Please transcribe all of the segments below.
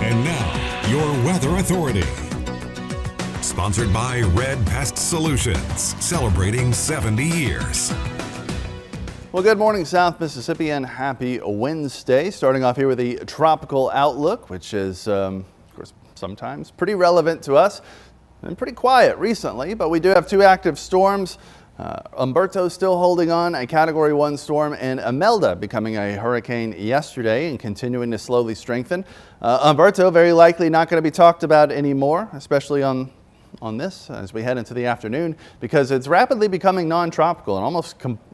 And now, your weather authority. Sponsored by Red Pest Solutions, celebrating 70 years. Well, good morning, South Mississippi, and happy Wednesday. Starting off here with the tropical outlook, which is, of course, sometimes pretty relevant to us and pretty quiet recently, but we do have two active storms. Umberto still holding on, a Category 1 storm, and Imelda becoming a hurricane yesterday and continuing to slowly strengthen. Umberto very likely not going to be talked about anymore, especially on this as we head into the afternoon, because it's rapidly becoming non-tropical and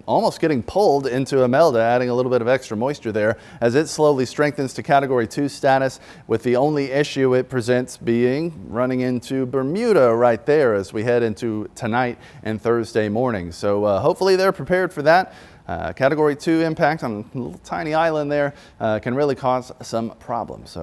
almost getting pulled into Imelda, adding a little bit of extra moisture there as it slowly strengthens to Category 2 status, with the only issue it presents being running into Bermuda right there as we head into tonight and Thursday morning. So hopefully they're prepared for that. Category 2 impact on a little tiny island there can really cause some problems.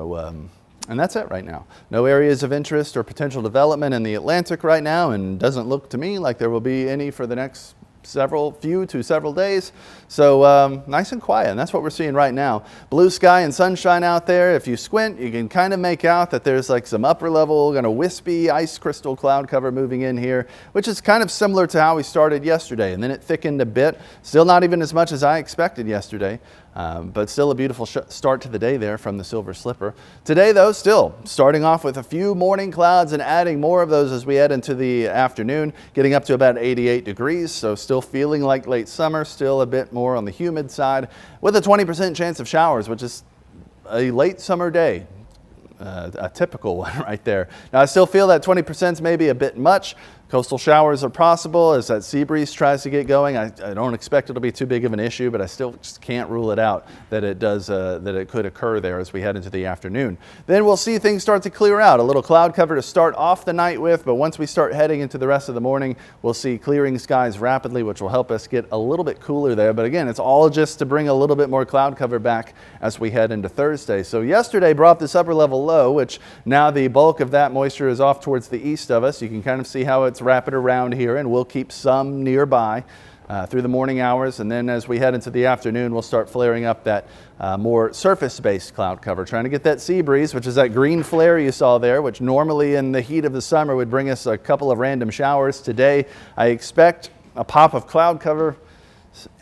And that's it right now. No areas of interest or potential development in the Atlantic right now, and doesn't look to me like there will be any for the next few to several days. So nice and quiet, and that's what we're seeing right now. Blue sky and sunshine out there. If you squint, you can kind of make out that there's like some upper level, kind of wispy ice crystal cloud cover moving in here, which is kind of similar to how we started yesterday, and then it thickened a bit. Still not even as much as I expected yesterday. But still a beautiful start to the day there from the Silver Slipper. Today, though, still starting off with a few morning clouds and adding more of those as we head into the afternoon, getting up to about 88 degrees. So still feeling like late summer, still a bit more on the humid side with a 20% chance of showers, which is a late summer day. A typical one right there. Now I still feel that 20% is maybe a bit much. Coastal showers are possible as that sea breeze tries to get going. I don't expect it'll be too big of an issue, but I still just can't rule it out that it does, that it could occur there as we head into the afternoon. Then we'll see things start to clear out. A little cloud cover to start off the night with, but once we start heading into the rest of the morning, we'll see clearing skies rapidly, which will help us get a little bit cooler there. But again, it's all just to bring a little bit more cloud cover back as we head into Thursday. So yesterday brought this upper level low, which now the bulk of that moisture is off towards the east of us. You can kind of see how it's wrapping around here, and we'll keep some nearby through the morning hours, and then as we head into the afternoon, we'll start flaring up that more surface-based cloud cover, trying to get that sea breeze, which is that green flare you saw there, which normally in the heat of the summer would bring us a couple of random showers. Today, I expect a pop of cloud cover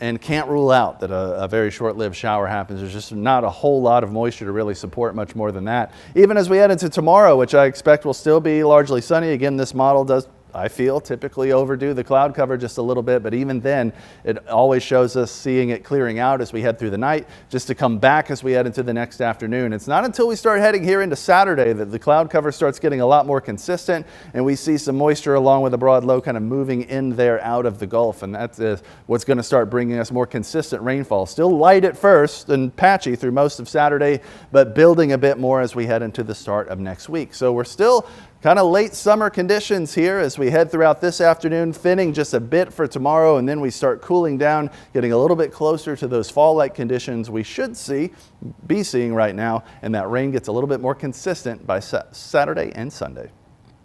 and can't rule out that a very short-lived shower happens. There's just not a whole lot of moisture to really support much more than that. Even as we head into tomorrow, which I expect will still be largely sunny. Again, this model does, I feel, typically overdo the cloud cover just a little bit, but even then it always shows us seeing it clearing out as we head through the night, just to come back as we head into the next afternoon. It's not until we start heading here into Saturday that the cloud cover starts getting a lot more consistent, and we see some moisture along with a broad low kind of moving in there out of the Gulf, and that's what's going to start bringing us more consistent rainfall. Still light at first and patchy through most of Saturday, but building a bit more as we head into the start of next week. So we're still kind of late summer conditions here as we head throughout this afternoon, thinning just a bit for tomorrow, and then we start cooling down, getting a little bit closer to those fall-like conditions we should be seeing right now, and that rain gets a little bit more consistent by Saturday and Sunday.